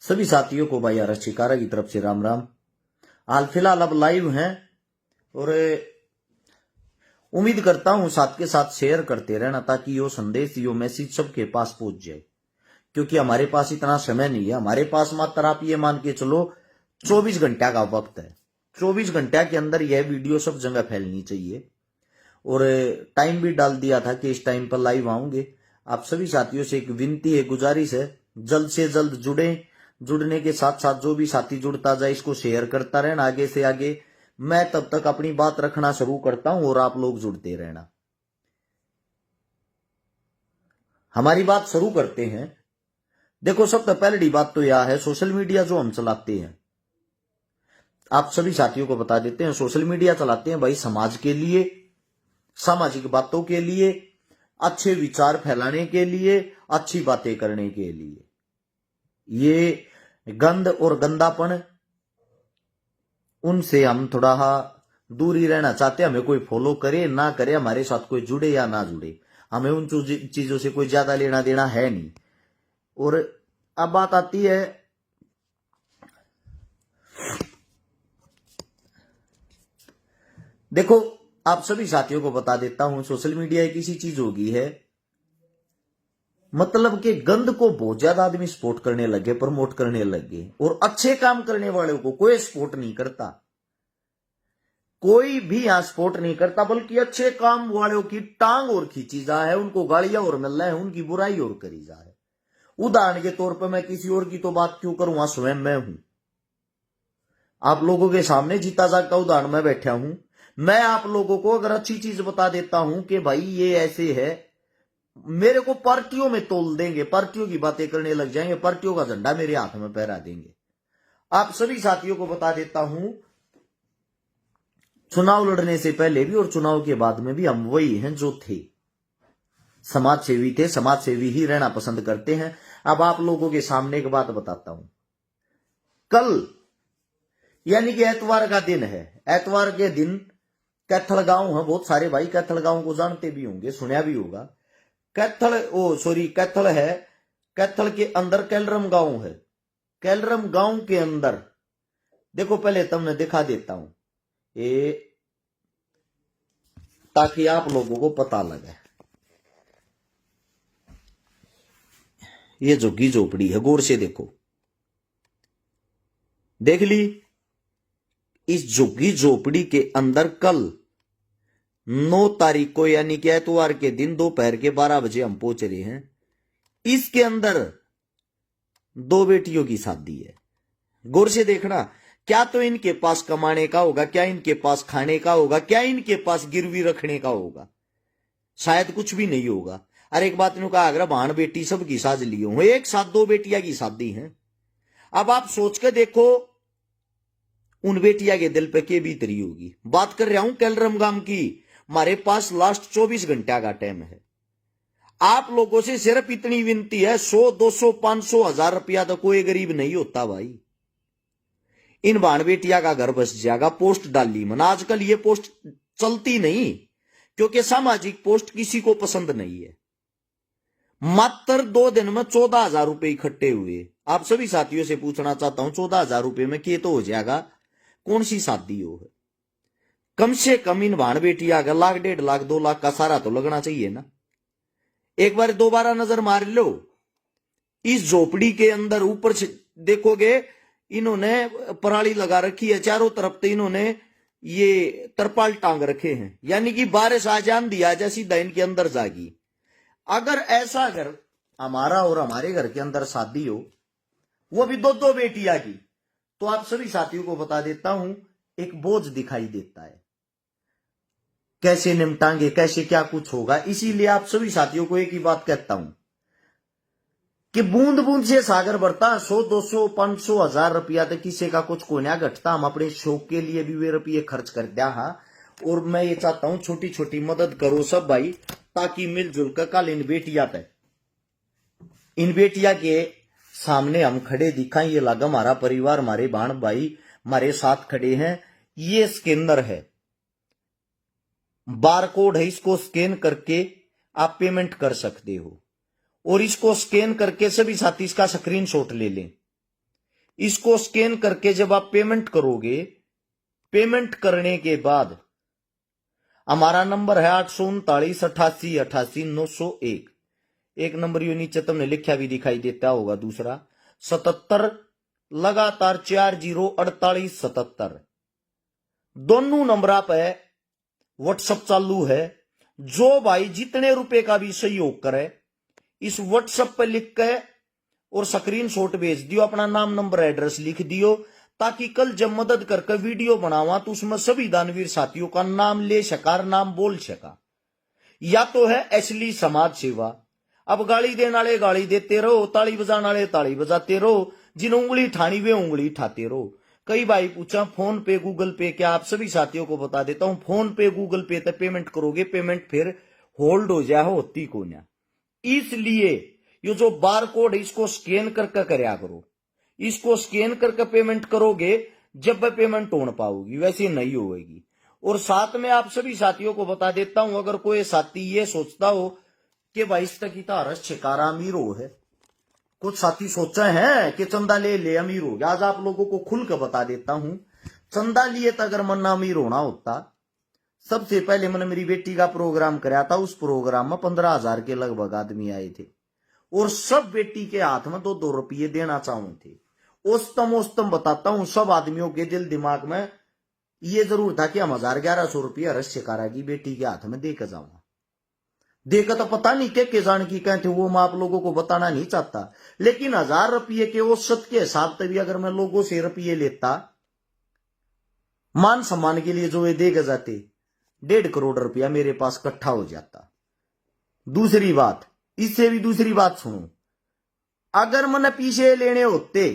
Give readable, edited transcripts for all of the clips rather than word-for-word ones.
सभी साथियों को भाई आर शिकारा की तरफ से राम राम। हाल फिलहाल अब लाइव हैं और उम्मीद करता हूं साथ के साथ शेयर करते रहना ताकि यो संदेश यो मैसेज सबके पास पहुंच जाए, क्योंकि हमारे पास इतना समय नहीं है। हमारे पास मात्र आप ये मान के चलो 24 घंटा का वक्त है। 24 घंटा के अंदर यह वीडियो सब जगह फैलनी चाहिए और टाइम भी डाल दिया था कि इस टाइम पर लाइव आऊंगे। आप सभी साथियों से एक विनती है, गुजारिश है, जल्द से जल्द जुड़े। जुड़ने के साथ साथ जो भी साथी जुड़ता जाए इसको शेयर करता रहना आगे से आगे। मैं तब तक अपनी बात रखना शुरू करता हूं और आप लोग जुड़ते रहना। हमारी बात शुरू करते हैं। देखो, सबसे पहली बात तो यह है, सोशल मीडिया जो हम चलाते हैं, आप सभी साथियों को बता देते हैं, सोशल मीडिया चलाते हैं भाई समाज के लिए, सामाजिक बातों के लिए, अच्छे विचार फैलाने के लिए, अच्छी बातें करने के लिए। ये गंद और गंदापन, उनसे हम थोड़ा दूरी रहना चाहते हैं। हमें कोई फॉलो करे ना करे, हमारे साथ कोई जुड़े या ना जुड़े, हमें उन चीजों से कोई ज्यादा लेना देना है नहीं। और अब बात आती है, देखो आप सभी साथियों को बता देता हूं, सोशल मीडिया एक ऐसी चीज हो गई है, मतलब कि गंद को बहुत ज्यादा आदमी सपोर्ट करने लगे, प्रमोट करने लगे, और अच्छे काम करने वालों को कोई सपोर्ट नहीं करता। कोई भी यहां सपोर्ट नहीं करता, बल्कि अच्छे काम वालों की टांग और खींची जा है, उनको गालियां और मिल रहा है, उनकी बुराई और करी जा है। उदाहरण के तौर पर मैं किसी और की तो बात क्यों करूं, स्वयं मैं हूं। आप लोगों के सामने जीता जागता उदाहरण में बैठा हूं। मैं आप लोगों को अगर अच्छी चीज बता देता हूं कि भाई ये ऐसे है, मेरे को पार्टियों में तोल देंगे, पार्टियों की बातें करने लग जाएंगे, पार्टियों का झंडा मेरे हाथ में फहरा देंगे। आप सभी साथियों को बता देता हूं, चुनाव लड़ने से पहले भी और चुनाव के बाद में भी हम वही हैं जो थे, समाज सेवी थे, समाज सेवी ही रहना पसंद करते हैं। अब आप लोगों के सामने एक बात बताता हूं। कल यानी कि एतवार का दिन है। एतवार के दिन कैथल गांव है, बहुत सारे भाई कैथल गांव को जानते भी होंगे, सुना भी होगा। कैथल है, कैथल के अंदर कैलरम गांव है। कैलरम गांव के अंदर देखो, पहले तुमने दिखा देता हूं ये, ताकि आप लोगों को पता लगे। ये झुग्गी झोपड़ी है, गौर से देखो, देख ली। इस झुग्गी झोपड़ी के अंदर कल 9 तारीख को यानी कि एतवार के दिन दोपहर के 12 बजे हम पहुंच रहे हैं। इसके अंदर 2 बेटियों की शादी है। गौर से देखना, क्या तो इनके पास कमाने का होगा, क्या इनके पास खाने का होगा, क्या इनके पास गिरवी रखने का होगा, शायद कुछ भी नहीं होगा। अरे एक बात ने कहा, अगर भाण बेटी सबकी साज लियो हो, एक साथ 2 बेटियां की शादी है। अब आप सोच के देखो उन बेटिया के दिल पे के बीतरी होगी। बात कर रहा हूं कैलरम गांव की। हमारे पास लास्ट 24 घंटा का टाइम है। आप लोगों से सिर्फ इतनी विनती है, 100, 200, 500, 1000 रुपया तो कोई गरीब नहीं होता भाई। इन भाण बेटिया का घर बस जाएगा। पोस्ट डाली मन, आजकल ये पोस्ट चलती नहीं, क्योंकि सामाजिक पोस्ट किसी को पसंद नहीं है। मात्र 2 दिन में 14,000 रुपए इकट्ठे हुए। आप सभी साथियों से पूछना चाहता हूं, 14,000 रुपए में के तो हो जाएगा, कौन सी शादी हो है? कम से कम इन भाण बेटिया का 1,00,000, 1,50,000, 2,00,000 का सारा तो लगना चाहिए ना। एक बार दोबारा नजर मार लो। इस झोपड़ी के अंदर ऊपर से देखोगे, इन्होंने पराली लगा रखी है, चारों तरफ तो इन्होंने ये तरपाल टांग रखे हैं, यानी कि बारिश आ जान दिया जाए सीधा इनके अंदर जागी। अगर ऐसा घर हमारा और हमारे घर के अंदर शादी हो, वो भी 2-2 बेटियां की, तो आप सभी साथियों को बता देता हूं, एक बोझ दिखाई देता है। कैसे निपटांगे, कैसे क्या कुछ होगा। इसीलिए आप सभी साथियों को एक ही बात कहता हूं कि बूंद बूंद से सागर बढ़ता। 100, 200, 500, 1000 रुपया तो किसी का कुछ कोना घटता। हम अपने शौक के लिए भी वे रुपये खर्च कर दिया। हाँ, और मैं ये चाहता हूं छोटी छोटी मदद करो सब भाई, ताकि मिलजुल कर कल इन बेटिया के सामने हम खड़े दिखाएं। ये लगा हमारा परिवार, हमारे बाण भाई हमारे साथ खड़े हैं। ये स्कैनर है, बारकोड है, इसको स्कैन करके आप पेमेंट कर सकते हो। और इसको स्कैन करके सभी साथी इसका स्क्रीनशॉट ले लें। इसको स्कैन करके जब आप पेमेंट करोगे, पेमेंट करने के बाद हमारा नंबर है 839 88 88 901। एक नंबर यो नीचे तुमने लिखा भी दिखाई देता होगा, दूसरा 77 लगातार 404877। दोनों नंबर पे व्हाट्सएप चालू है। जो भाई जितने रुपए का भी सहयोग करे इस व्हाट्सएप पे लिख के और स्क्रीनशॉट भेज दियो, अपना नाम नंबर एड्रेस लिख दियो, ताकि कल जब मदद करके वीडियो बनावा तो उसमें सभी दानवीर साथियों का नाम ले सका, नाम बोल सका। या तो है असली समाज सेवा। अब गाली देने वाले गाली देते रहो, ताली बजाने वाले ताली बजाते रहो, जिन उंगली ठानी वे उंगली ठाते रहो। कई भाई पूछा फोन पे गूगल पे क्या, आप सभी साथियों को बता देता हूं, फोन पे गूगल पे तो पेमेंट करोगे, पेमेंट फिर होल्ड हो जाए, होती को ना। इसलिए ये जो बार कोड इसको स्कैन करके करया करो, इसको स्कैन करके पेमेंट करोगे, जब वह पेमेंट हो पाओगी, वैसे नहीं होगी। और साथ में आप सभी साथियों को बता देता हूं, अगर कोई साथी ये सोचता हो कि भाई इस तक तारस छिकारा अमीर हो है, कुछ साथी सोचे हैं कि चंदा ले ले अमीर हो गया, आज आप लोगों को खुल कर बता देता हूं, चंदा लिए तो अगर मन्ना अमीर होना होता, सबसे पहले मैंने मेरी बेटी का प्रोग्राम कराया था। उस प्रोग्राम में 15,000 के लगभग आदमी आए थे और सब बेटी के हाथ में 2-2 रुपये देना चाहूं थे। ओस्तम बताता हूं, सब आदमियों के दिल दिमाग में ये जरूर था कि हम 1100 रुपये रस शिकारा की बेटी के हाथ में देकर जाऊंगा। देखा तो पता नहीं के जान की कहे थे, वो मैं आप लोगों को बताना नहीं चाहता, लेकिन 1000 रुपये के औसत के हिसाब से भी अगर मैं लोगों से रुपये लेता मान सम्मान के लिए जो वे देकर जाते, 1.5 करोड़ रुपया मेरे पास इकट्ठा हो जाता। दूसरी बात, इससे भी दूसरी बात सुनो, अगर मैंने पीछे लेने होते,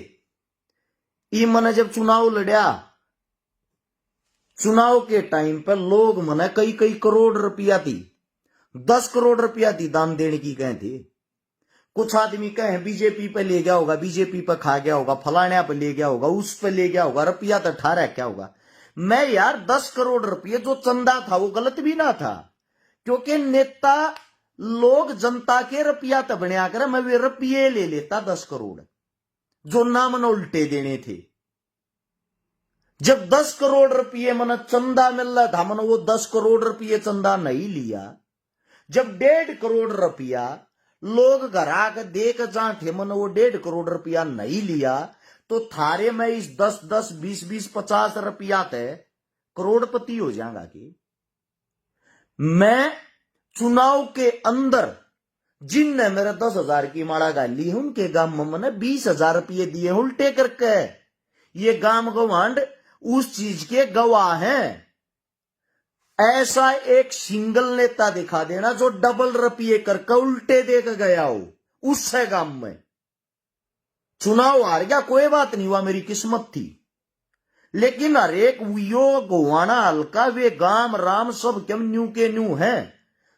ये मैंने जब चुनाव लड़ा, चुनाव के टाइम पर लोग मैंने कई करोड़ रुपया दी, 10 करोड़ रुपया दी दान देने की कहे थे। कुछ आदमी कहे बीजेपी पे ले गया होगा, बीजेपी पे खा गया होगा, फलाने पे ले गया होगा, उस पे ले गया होगा, रुपया तो ठहरा क्या होगा। मैं यार 10 करोड़ रुपये जो चंदा था वो गलत भी ना था, क्योंकि नेता लोग जनता के रुपया तो बनया करे, मैं वे रुपये ले लेता 10 करोड़ जो ना मन उल्टे देने थे। जब 10 करोड़ रुपये मन चंदा मिल रहा था, मन वो 10 करोड़ रुपये चंदा नहीं लिया। जब 1.5 करोड़ रुपया लोग घर आकर देख जाते, मन वो 1.5 करोड़ रुपया नहीं लिया, तो थारे में इस 10-10, 20-20, 50 रुपया तय करोड़पति हो जाएगा। कि मैं चुनाव के अंदर जिनने मेरे 10,000 की माड़ा गाली है, उनके गांव में मैंने 20,000 रुपये दिए उल्टे करके। ये गांव गवांड उस चीज के गवाह हैं। ऐसा एक सिंगल नेता दिखा देना जो डबल रुपये करके उल्टे देकर गया हो उससे गांव में। चुनाव हार गया, कोई बात नहीं हुआ, मेरी किस्मत थी, लेकिन हर एक यो गोवाना हल्का वे गांव राम सब क्यों न्यू के न्यू है।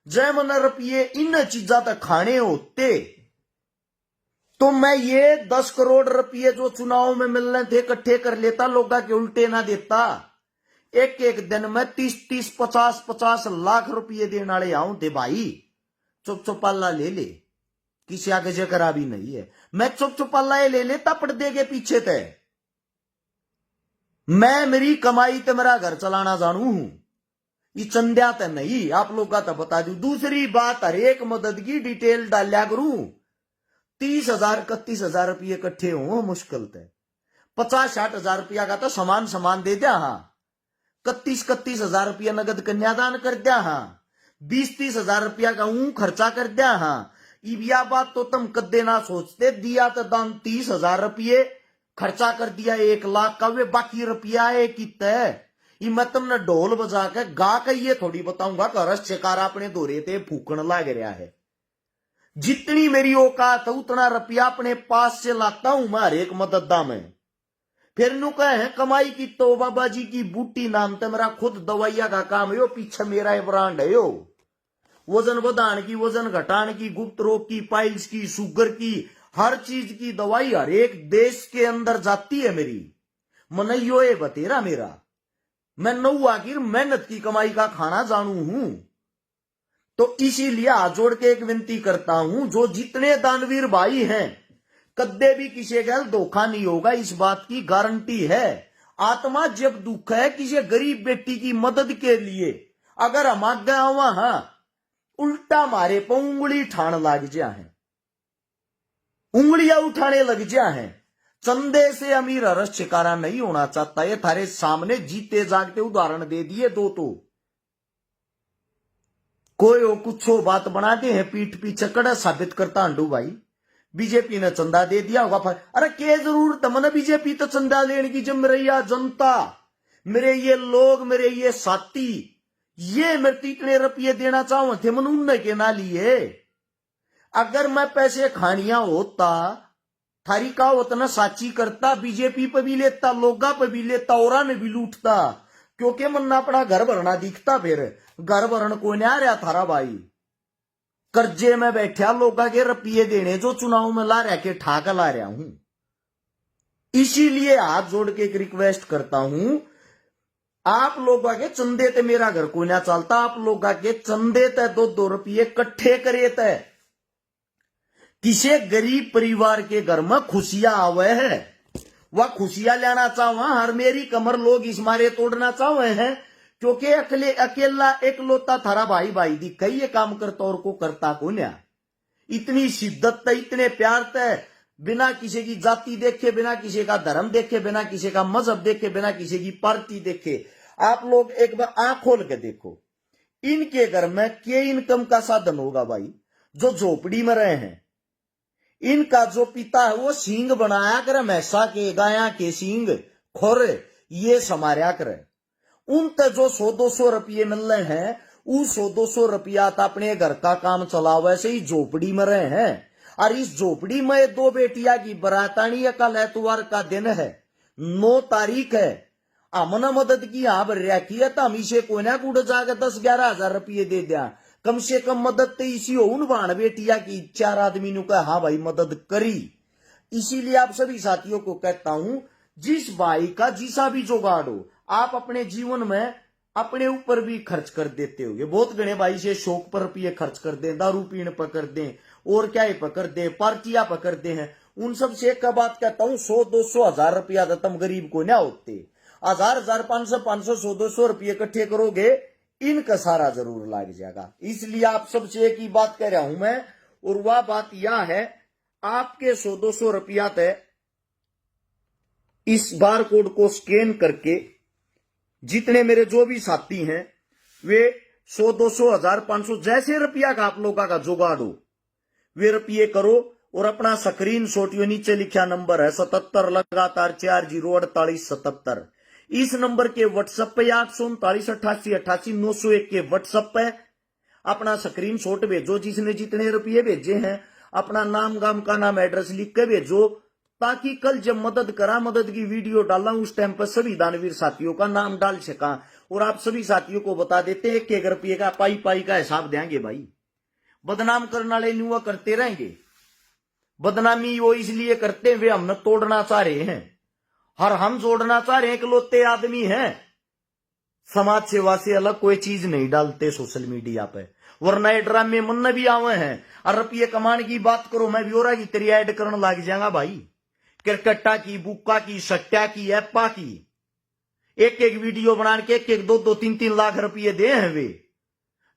जय मन रुपये इन चीजा तक खाने होते तो मैं ये 10 करोड़ रुपये जो चुनाव में मिलने थे इकट्ठे कर लेता, लोगा के उल्टे ना देता। एक एक दिन में 30-30, 50-50 लाख रुपये देने वाले आऊं थे भाई। चुप चुपाला ले ले, किसी आगे जकरा भी नहीं है। मैं चुप चुपाला ले लेता पर्दे के पीछे थे। मैं मेरी कमाई ते मेरा घर चलाना जानू हूं, ये चंद्या तो नहीं, आप लोग का तो बता दू। दूसरी बात, हर एक मदद की डिटेल डालिया करूं। 30,000 31,000 रुपये इकट्ठे हो मुश्किल थे, 50-60 हजार रुपया का तो समान दे दिया। हाँ, 31-31 हजार रुपया नगद कन्यादान कर दिया। हाँ, 20-30 हजार रुपया का खर्चा कर दिया। हाँ, यह बात तो तुम कदे ना सोचते, दिया तो दान 30,000 रुपये, खर्चा कर दिया 1 लाख का, वे बाकी रुपया है कितना है। मैं तुमने ढोल बजा के गा के ये थोड़ी बताऊंगा कि रस शिकारा अपने दोरे ते फूकन लग रहा है। जितनी मेरी औकात है उतना रुपया अपने पास से लाता हूं मैं हर एक मददा में। फिर नु कहे कमाई की तो बाबा जी की बूटी नाम तो मेरा खुद दवाइया का काम है, पीछे मेरा ब्रांड है। वजन बढ़ाने की, वजन घटाने की, गुप्त रोग की, पाइल्स की, शुगर की, हर चीज की दवाई हर एक देश के अंदर जाती है मेरी। मन यो है बतेरा मेरा, मैं 9 आखिर मेहनत की कमाई का खाना जानू हूं। तो इसीलिए हाथ जोड़ के एक विनती करता हूं, जो जितने दानवीर भाई हैं कद्दे भी किसी का धोखा नहीं होगा, इस बात की गारंटी है। आत्मा जब दुख है किसी गरीब बेटी की मदद के लिए, अगर हम आगे वहां उल्टा मारे पर उंगली ठाण लग जा है, उंगलियां उठाने लग जा है। चंदे से अमीर हरस शिकारा नहीं होना चाहता, ये थारे सामने जीते जागते उदाहरण दे दिए दो। तो कोई हो कुछ हो बात बनाते हैं पीठ पीछे कड़ा साबित करता अंडू भाई बीजेपी ने चंदा दे दिया होगा। अरे क्या जरूरत मैंने बीजेपी तो चंदा लेने की, जब मेरे यह जनता, मेरे ये लोग, मेरे ये साथी, ये मेरे इतने रुपये देना चाहूं थे मन उनने के ना लिए। अगर मैं पैसे खानिया होता थारी का उतना साची करता, बीजेपी पे भी लेता, लोगा पे भी लेता, और ने भी लूटता, क्योंकि मन अपना घर भरना दिखता। फिर घर भरण को नहीं आ रहा थारा भाई, कर्जे में बैठा लोगा के रुपये देने जो चुनाव में ला रहा के ठाक ला रहा हूं। इसीलिए हाथ जोड़ के एक रिक्वेस्ट करता हूं, आप लोगों के चंदे ते मेरा घर को ना चलता, आप लोगों के चंदे ते 2-2 रुपये इकट्ठे करे ते किसी गरीब परिवार के घर में खुशियां आवे है, वह खुशियां लेना चाहवा। हर मेरी कमर लोग इस मारे तोड़ना चाहे हैं, क्योंकि अकेला एकलौता थारा भाई भाई दी कई ये काम करता और को करता को न्या। इतनी शिद्दत है, इतने प्यार है, बिना किसी की जाति देखे, बिना किसी का धर्म देखे, बिना किसी का मजहब देखे, बिना किसी की पार्टी देखे। आप लोग एक बार आंख खोल के देखो, इनके घर में क्या इनकम का साधन होगा भाई, जो झोपड़ी में रहे हैं। इनका जो पिता है वो सींग बनाया करे, मैसा के गाया के सींग खोर ये समारिया करे। उन ते जो 100-200 रुपये मिल रहे हैं, उस 100-200 रुपया तो अपने घर का काम चलावे से ही झोपड़ी में रहे हैं। और इस झोपड़ी में 2 बेटिया की बरातानी, कल एतवार का दिन है, 9 तारीख है। हमने मदद की यहाँ भर की है, तो हम इसे कोई ना कुछ जाकर 10-11 हजार रुपये दे दिया, कम से कम मदद तो इसी हो। उन भाण बेटिया की 4 आदमी ने कहा हाँ भाई मदद करी। इसीलिए आप सभी साथियों को कहता हूं, जिस भाई का जिसा भी जुगाड़ हो, आप अपने जीवन में अपने ऊपर भी खर्च कर देते हो। बहुत गणे भाई से शौक पर रुपये खर्च कर दें, दारू पीने पर कर दें, और क्या पकड़ दे, पार्टियां पकड़ते हैं। उन सब से एक बात कहता हूं, 100-200 हजार रुपया तो तुम गरीब को ना होते, 1000, 500, 100-200 रुपये इकट्ठे करोगे, इनका सारा जरूर लग जाएगा। इसलिए आप सबसे एक ही बात कह रहा हूं मैं, और वह बात यह है, आपके 100-200 रुपया तय इस बार कोड को स्कैन करके, जितने मेरे जो भी साथी हैं वे 100-200, 1000, 500 जैसे रुपया का आप लोगों का जुगाड़ हो, वे रुपये करो और अपना स्क्रीन शॉट, यो नीचे लिखा नंबर है 77 लगातार 404877, इस नंबर के व्हाट्सएप पे 839888901 के व्हाट्सएप पे अपना स्क्रीन शॉट भेजो। जिसने जितने रुपये भेजे हैं अपना नाम, गांव का नाम, एड्रेस लिख के भेजो, ताकि कल जब मदद करा, मदद की वीडियो डाला, उस टाइम पर सभी दानवीर साथियों का नाम डाल सका। और आप सभी साथियों को बता देते हैं कि 1 रुपये का पाई पाई का हिसाब देंगे भाई। बदनाम करने वाले नुआ करते रहेंगे, बदनामी वो इसलिए करते हैं वे हमने तोड़ना चाह रहे हैं, हर हम जोड़ना चाह रहे हैं, इकलौते आदमी हैं। समाज सेवा से अलग कोई चीज नहीं डालते सोशल मीडिया पे, वरना ये ड्रामे मन भी आवे हैं। और रुपये कमाने की बात करो, मैं ब्योरा की तेरी ऐड करने लग जाऊंगा भाई, क्रिकेटा की, बुक्का की, सट्टा की, एप्पा की, एक वीडियो बना के 1-2, 3-3 लाख रुपये दे हैं वे।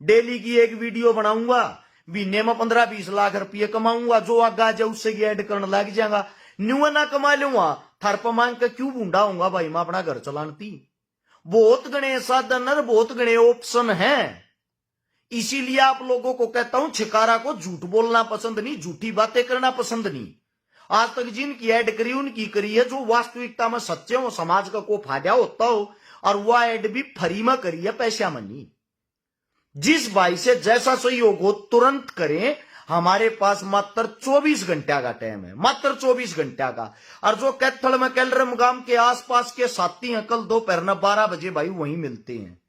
डेली की एक वीडियो बनाऊंगा, महीने में 15-20 लाख रुपये कमाऊंगा, जो आगा जाए उससे ऐड करने लग जाएगा। न्यू ना कमा लूंगा, थर पर मांग के क्यों बूंढा होऊंगा भाई, मैं अपना घर चलानती। बहुत गणे साधन और बहुत गणे ऑप्शन है। इसीलिए आप लोगों को कहता हूं, छिकारा को झूठ बोलना पसंद नहीं, झूठी बातें करना पसंद नहीं। आज तक जिनकी ऐड करी उनकी करी है, जो वास्तविकता में सच्चे हो, समाज का को फायदा होता हो, और वह ऐड भी फ्री में करी है, पैसा मनी। जिस भाई से जैसा सहयोग हो तुरंत करें। हमारे पास मात्र 24 घंटा का टाइम है, मात्र 24 घंटा का। और जो कैथल में कैलरम गांव के आसपास के साथी हैं, कल दोपहर में 12 बजे भाई वहीं मिलते हैं,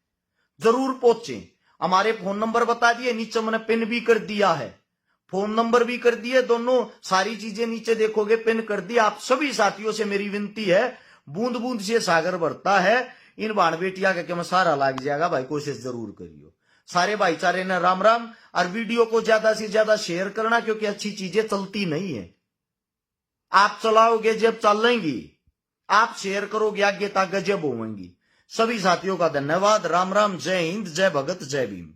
जरूर पहुंचे। हमारे फोन नंबर बता दिए, नीचे मैंने पिन भी कर दिया है, फोन नंबर भी कर दिए, दोनों सारी चीजें नीचे देखोगे पिन कर दिया। आप सभी साथियों से मेरी विनती है, बूंद बूंद से सागर भरता है, इन बाण बेटिया के मैं सारा लाग जाएगा भाई, कोशिश जरूर करियो। सारे भाईचारे ने राम राम। और वीडियो को ज्यादा से ज्यादा शेयर करना, क्योंकि अच्छी चीजें चलती नहीं है। आप चलाओगे जब चलेंगी, आप शेयर करोगे आगे तक गजब होंगी। सभी साथियों का धन्यवाद। राम राम, जय हिंद, जय भगत, जय भीम।